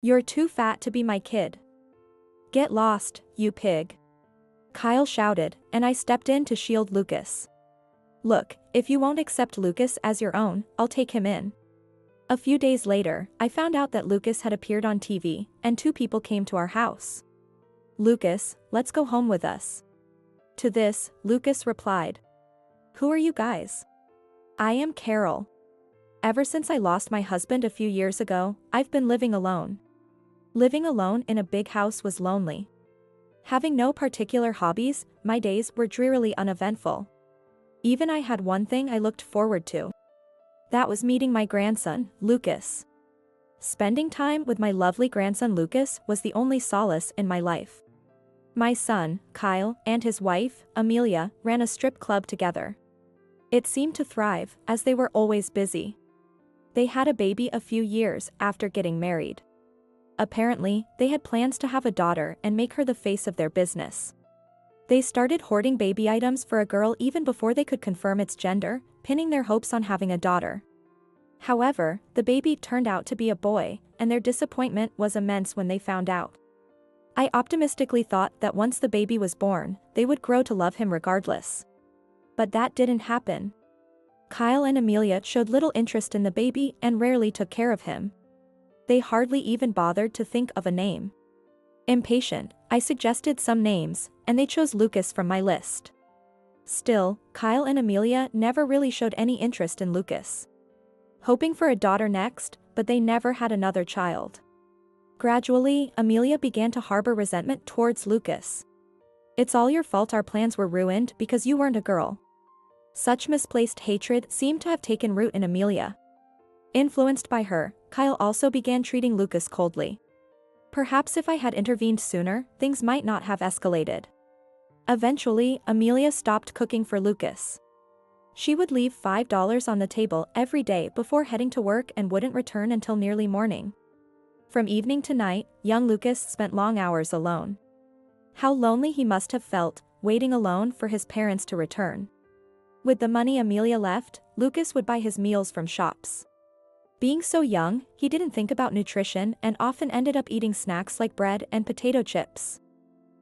You're too fat to be my kid. Get lost, you pig. Kyle shouted, and I stepped in to shield Lucas. Look, if you won't accept Lucas as your own, I'll take him in. A few days later, I found out that Lucas had appeared on TV, and two people came to our house. Lucas, let's go home with us. To this, Lucas replied. Who are you guys? I am Carol. Ever since I lost my husband a few years ago, I've been living alone. Living alone in a big house was lonely. Having no particular hobbies, my days were drearily uneventful. Even I had one thing I looked forward to. That was meeting my grandson, Lucas. Spending time with my lovely grandson Lucas was the only solace in my life. My son, Kyle, and his wife, Amelia, ran a strip club together. It seemed to thrive, as they were always busy. They had a baby a few years after getting married. Apparently, they had plans to have a daughter and make her the face of their business. They started hoarding baby items for a girl even before they could confirm its gender, pinning their hopes on having a daughter. However, the baby turned out to be a boy, and their disappointment was immense when they found out. I optimistically thought that once the baby was born, they would grow to love him regardless. But that didn't happen. Kyle and Amelia showed little interest in the baby and rarely took care of him. They hardly even bothered to think of a name. Impatient, I suggested some names, and they chose Lucas from my list. Still, Kyle and Amelia never really showed any interest in Lucas. Hoping for a daughter next, but they never had another child. Gradually, Amelia began to harbor resentment towards Lucas. It's all your fault our plans were ruined because you weren't a girl. Such misplaced hatred seemed to have taken root in Amelia. Influenced by her, Kyle also began treating Lucas coldly. Perhaps if I had intervened sooner, things might not have escalated. Eventually, Amelia stopped cooking for Lucas. She would leave $5 on the table every day before heading to work and wouldn't return until nearly morning. From evening to night, young Lucas spent long hours alone. How lonely he must have felt, waiting alone for his parents to return. With the money Amelia left, Lucas would buy his meals from shops. Being so young, he didn't think about nutrition and often ended up eating snacks like bread and potato chips.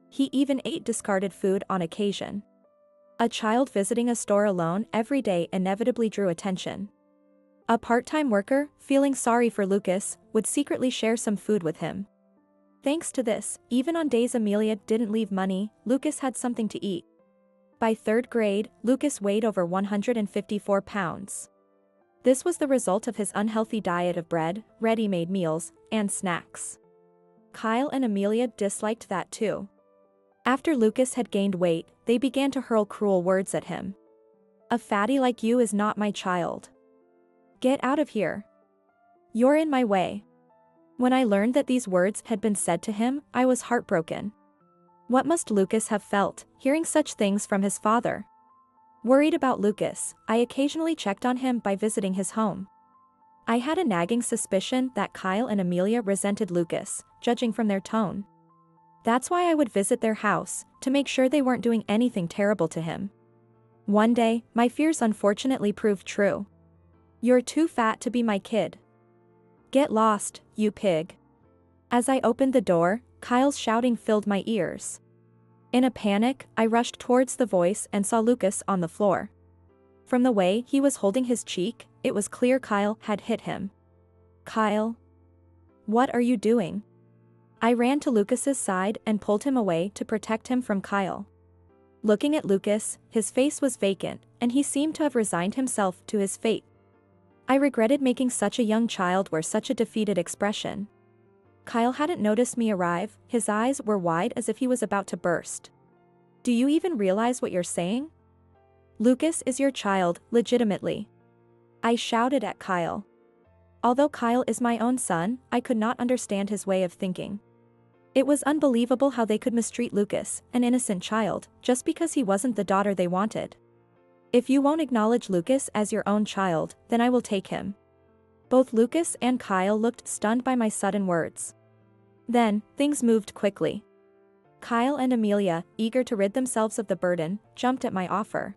He even ate discarded food on occasion. A child visiting a store alone every day inevitably drew attention. A part-time worker, feeling sorry for Lucas, would secretly share some food with him. Thanks to this, even on days Amelia didn't leave money, Lucas had something to eat. By third grade, Lucas weighed over 154 pounds. This was the result of his unhealthy diet of bread, ready-made meals, and snacks. Kyle and Amelia disliked that too. After Lucas had gained weight, they began to hurl cruel words at him. A fatty like you is not my child. Get out of here. You're in my way. When I learned that these words had been said to him, I was heartbroken. What must Lucas have felt, hearing such things from his father? Worried about Lucas, I occasionally checked on him by visiting his home. I had a nagging suspicion that Kyle and Amelia resented Lucas, judging from their tone. That's why I would visit their house, to make sure they weren't doing anything terrible to him. One day, my fears unfortunately proved true. You're too fat to be my kid. Get lost, you pig. As I opened the door, Kyle's shouting filled my ears. In a panic, I rushed towards the voice and saw Lucas on the floor. From the way he was holding his cheek, it was clear Kyle had hit him. Kyle? What are you doing? I ran to Lucas's side and pulled him away to protect him from Kyle. Looking at Lucas, his face was vacant, and he seemed to have resigned himself to his fate. I regretted making such a young child wear such a defeated expression. Kyle hadn't noticed me arrive, his eyes were wide as if he was about to burst. Do you even realize what you're saying? Lucas is your child, legitimately. I shouted at Kyle. Although Kyle is my own son, I could not understand his way of thinking. It was unbelievable how they could mistreat Lucas, an innocent child, just because he wasn't the daughter they wanted. If you won't acknowledge Lucas as your own child, then I will take him. Both Lucas and Kyle looked stunned by my sudden words. Then, things moved quickly. Kyle and Amelia, eager to rid themselves of the burden, jumped at my offer.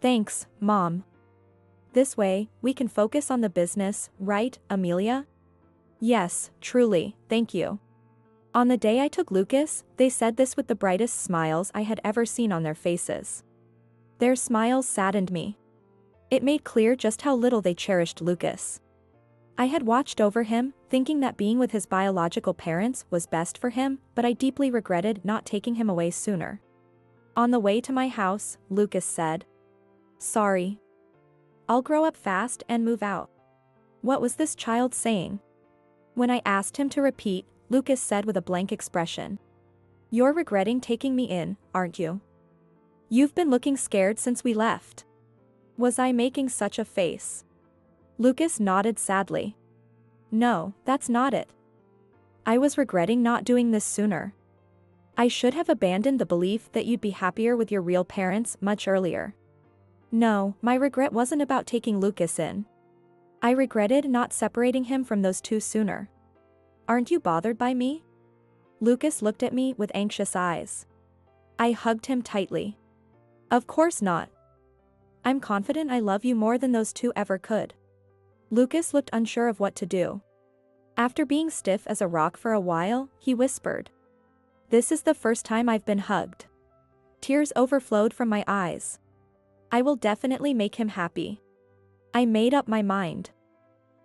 Thanks, Mom. This way, we can focus on the business, right, Amelia? Yes, truly, thank you. On the day I took Lucas, they said this with the brightest smiles I had ever seen on their faces. Their smiles saddened me. It made clear just how little they cherished Lucas. I had watched over him, thinking that being with his biological parents was best for him, but I deeply regretted not taking him away sooner. On the way to my house, Lucas said, "Sorry. I'll grow up fast and move out." What was this child saying? When I asked him to repeat, Lucas said with a blank expression, "You're regretting taking me in, aren't you? You've been looking scared since we left." Was I making such a face? Lucas nodded sadly. "No, that's not it. I was regretting not doing this sooner. I should have abandoned the belief that you'd be happier with your real parents much earlier." No, my regret wasn't about taking Lucas in. I regretted not separating him from those two sooner. "Aren't you bothered by me?" Lucas looked at me with anxious eyes. I hugged him tightly. "Of course not. I'm confident I love you more than those two ever could." Lucas looked unsure of what to do. After being stiff as a rock for a while, he whispered, "This is the first time I've been hugged." Tears overflowed from my eyes. I will definitely make him happy. I made up my mind.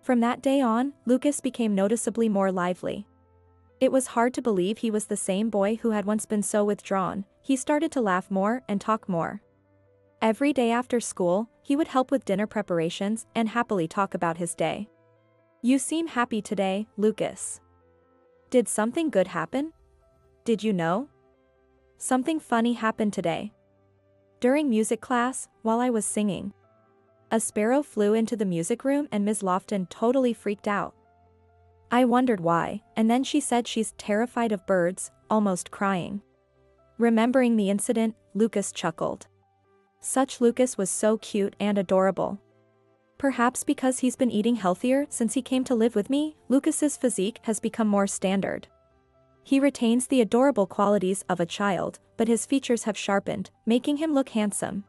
From that day on, Lucas became noticeably more lively. It was hard to believe he was the same boy who had once been so withdrawn. He started to laugh more and talk more. Every day after school, he would help with dinner preparations and happily talk about his day. "You seem happy today, Lucas. Did something good happen? Did you know? Something funny happened today. During music class, while I was singing, a sparrow flew into the music room and Ms. Lofton totally freaked out. I wondered why, and then she said she's terrified of birds, almost crying." Remembering the incident, Lucas chuckled. Such Lucas was so cute and adorable. Perhaps because he's been eating healthier since he came to live with me, Lucas's physique has become more standard. He retains the adorable qualities of a child, but his features have sharpened, making him look handsome.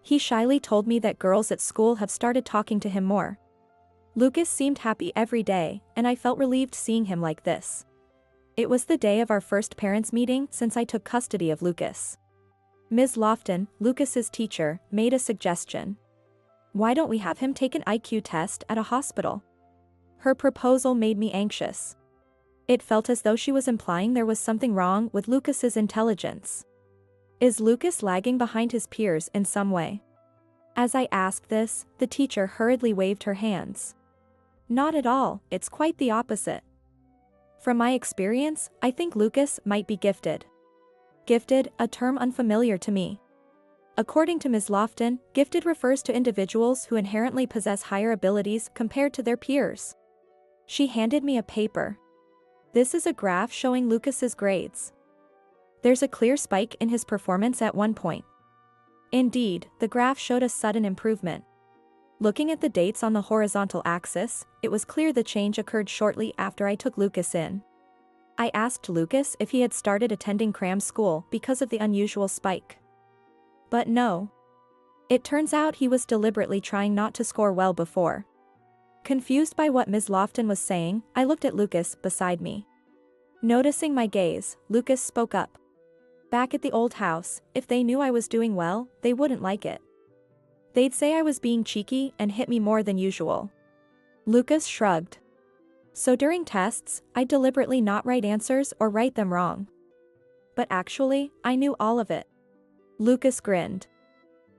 He shyly told me that girls at school have started talking to him more. Lucas seemed happy every day, and I felt relieved seeing him like this. It was the day of our first parents' meeting since I took custody of Lucas. Ms. Lofton, Lucas's teacher, made a suggestion. "Why don't we have him take an IQ test at a hospital?" Her proposal made me anxious. It felt as though she was implying there was something wrong with Lucas's intelligence. Is Lucas lagging behind his peers in some way? As I asked this, the teacher hurriedly waved her hands. "Not at all, it's quite the opposite. From my experience, I think Lucas might be gifted." Gifted, a term unfamiliar to me. According to Ms. Lofton, gifted refers to individuals who inherently possess higher abilities compared to their peers. She handed me a paper. This is a graph showing Lucas's grades. There's a clear spike in his performance at one point. Indeed, the graph showed a sudden improvement. Looking at the dates on the horizontal axis, it was clear the change occurred shortly after I took Lucas in. I asked Lucas if he had started attending cram school because of the unusual spike. But no. It turns out he was deliberately trying not to score well before. Confused by what Ms. Lofton was saying, I looked at Lucas beside me. Noticing my gaze, Lucas spoke up. "Back at the old house, if they knew I was doing well, they wouldn't like it. They'd say I was being cheeky and hit me more than usual." Lucas shrugged. "So during tests, I deliberately not write answers or write them wrong. But actually, I knew all of it." Lucas grinned.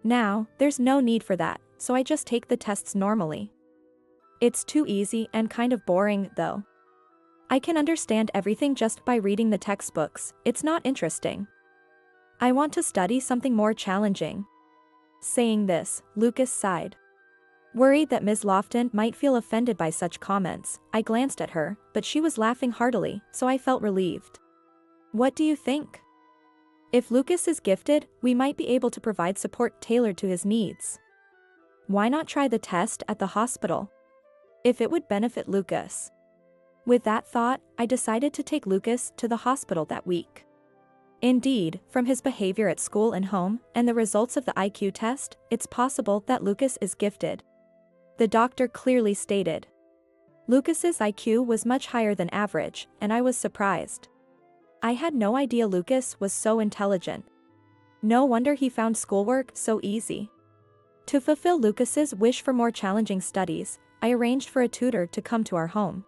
"Now, there's no need for that, so I just take the tests normally. It's too easy and kind of boring, though. I can understand everything just by reading the textbooks, it's not interesting. I want to study something more challenging." Saying this, Lucas sighed. Worried that Ms. Lofton might feel offended by such comments, I glanced at her, but she was laughing heartily, so I felt relieved. "What do you think? If Lucas is gifted, we might be able to provide support tailored to his needs. Why not try the test at the hospital? If it would benefit Lucas." With that thought, I decided to take Lucas to the hospital that week. Indeed, from his behavior at school and home, and the results of the IQ test, it's possible that Lucas is gifted. The doctor clearly stated. Lucas's IQ was much higher than average, and I was surprised. I had no idea Lucas was so intelligent. No wonder he found schoolwork so easy. To fulfill Lucas's wish for more challenging studies, I arranged for a tutor to come to our home.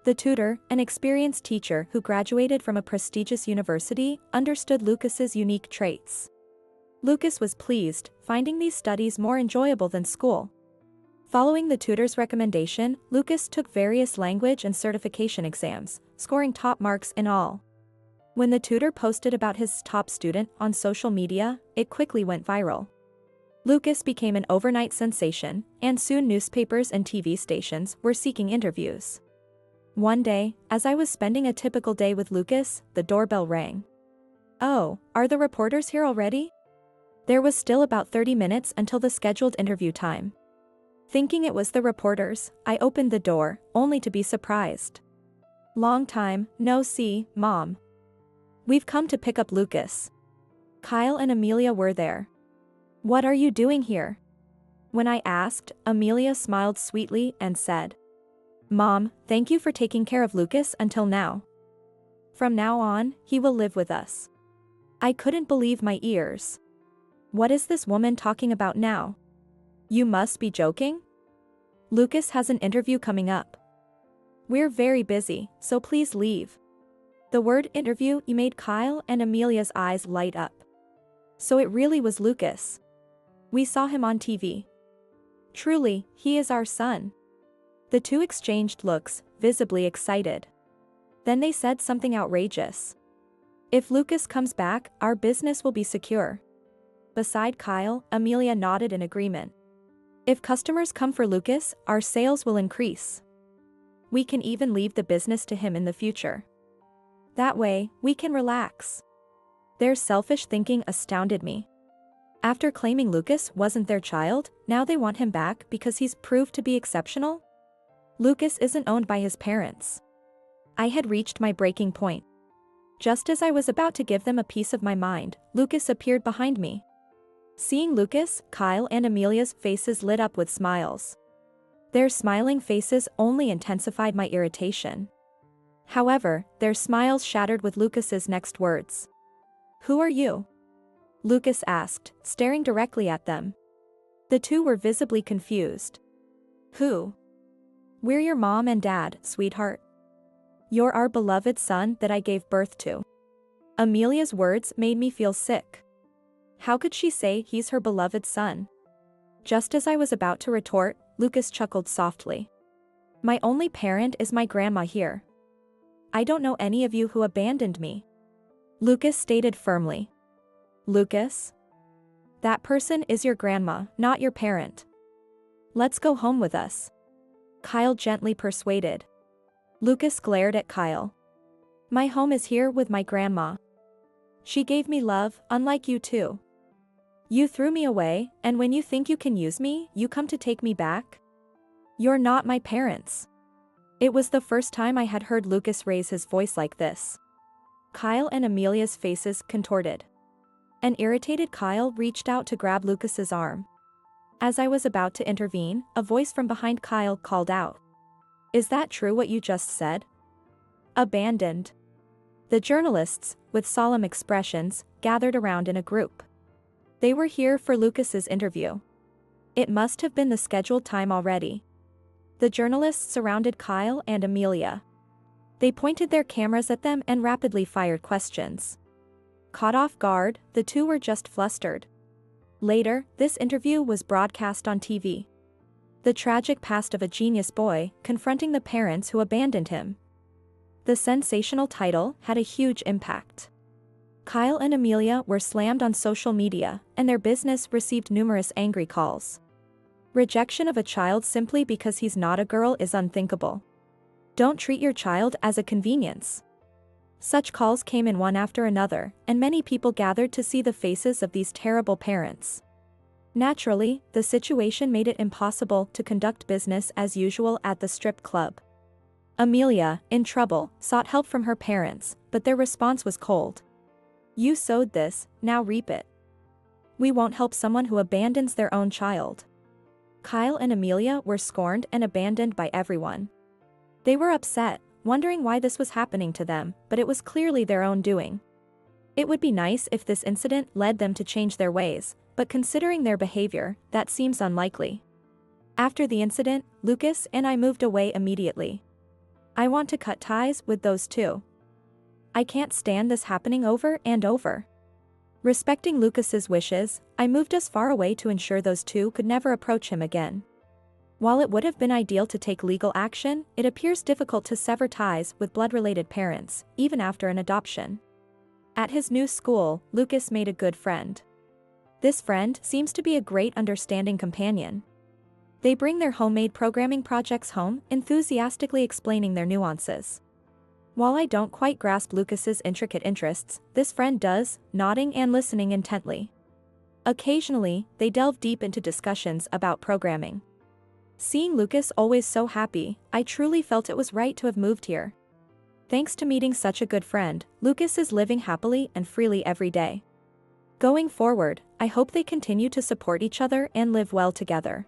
The tutor, an experienced teacher who graduated from a prestigious university, understood Lucas's unique traits. Lucas was pleased, finding these studies more enjoyable than school. Following the tutor's recommendation, Lucas took various language and certification exams, scoring top marks in all. When the tutor posted about his top student on social media, it quickly went viral. Lucas became an overnight sensation, and soon newspapers and TV stations were seeking interviews. One day, as I was spending a typical day with Lucas, the doorbell rang. "Oh, are the reporters here already?" There was still about 30 minutes until the scheduled interview time. Thinking it was the reporters, I opened the door, only to be surprised. "Long time, no see, Mom. We've come to pick up Lucas." Kyle and Amelia were there. "What are you doing here?" When I asked, Amelia smiled sweetly and said, "Mom, thank you for taking care of Lucas until now. From now on, he will live with us." I couldn't believe my ears. What is this woman talking about now? You must be joking? Lucas has an interview coming up. We're very busy, so please leave. The word interview made Kyle and Amelia's eyes light up. So it really was Lucas. We saw him on TV. Truly, he is our son. The two exchanged looks, visibly excited. Then they said something outrageous. "If Lucas comes back, our business will be secure." Beside Kyle, Amelia nodded in agreement. "If customers come for Lucas, our sales will increase. We can even leave the business to him in the future. That way, we can relax." Their selfish thinking astounded me. After claiming Lucas wasn't their child, now they want him back because he's proved to be exceptional? Lucas isn't owned by his parents. I had reached my breaking point. Just as I was about to give them a piece of my mind, Lucas appeared behind me. Seeing Lucas, Kyle and Amelia's faces lit up with smiles. Their smiling faces only intensified my irritation. However, their smiles shattered with Lucas's next words. "Who are you?" Lucas asked, staring directly at them. The two were visibly confused. "Who?" "We're your mom and dad, sweetheart. You're our beloved son that I gave birth to." Amelia's words made me feel sick. How could she say he's her beloved son? Just as I was about to retort, Lucas chuckled softly. "My only parent is my grandma here. I don't know any of you who abandoned me." Lucas stated firmly. "Lucas? That person is your grandma, not your parent. Let's go home with us," Kyle gently persuaded. Lucas glared at Kyle. "My home is here with my grandma. She gave me love, unlike you two. You threw me away, and when you think you can use me, you come to take me back? You're not my parents." It was the first time I had heard Lucas raise his voice like this. Kyle and Amelia's faces contorted. An irritated Kyle reached out to grab Lucas's arm. As I was about to intervene, a voice from behind Kyle called out. "Is that true what you just said?" "Abandoned." The journalists, with solemn expressions, gathered around in a group. They were here for Lucas's interview. It must have been the scheduled time already. The journalists surrounded Kyle and Amelia. They pointed their cameras at them and rapidly fired questions. Caught off guard, the two were just flustered. Later, this interview was broadcast on TV. The tragic past of a genius boy confronting the parents who abandoned him. The sensational title had a huge impact. Kyle and Amelia were slammed on social media, and their business received numerous angry calls. Rejection of a child simply because he's not a girl is unthinkable. Don't treat your child as a convenience. Such calls came in one after another, and many people gathered to see the faces of these terrible parents. Naturally, the situation made it impossible to conduct business as usual at the strip club. Amelia, in trouble, sought help from her parents, but their response was cold. "You sowed this, now reap it. We won't help someone who abandons their own child." Kyle and Amelia were scorned and abandoned by everyone. They were upset, wondering why this was happening to them, but it was clearly their own doing. It would be nice if this incident led them to change their ways, but considering their behavior, that seems unlikely. After the incident, Lucas and I moved away immediately. I want to cut ties with those two. I can't stand this happening over and over. Respecting Lucas's wishes, I moved us far away to ensure those two could never approach him again. While it would have been ideal to take legal action, it appears difficult to sever ties with blood-related parents, even after an adoption. At his new school, Lucas made a good friend. This friend seems to be a great understanding companion. They bring their homemade programming projects home, enthusiastically explaining their nuances. While I don't quite grasp Lucas's intricate interests, this friend does, nodding and listening intently. Occasionally, they delve deep into discussions about programming. Seeing Lucas always so happy, I truly felt it was right to have moved here. Thanks to meeting such a good friend, Lucas is living happily and freely every day. Going forward, I hope they continue to support each other and live well together.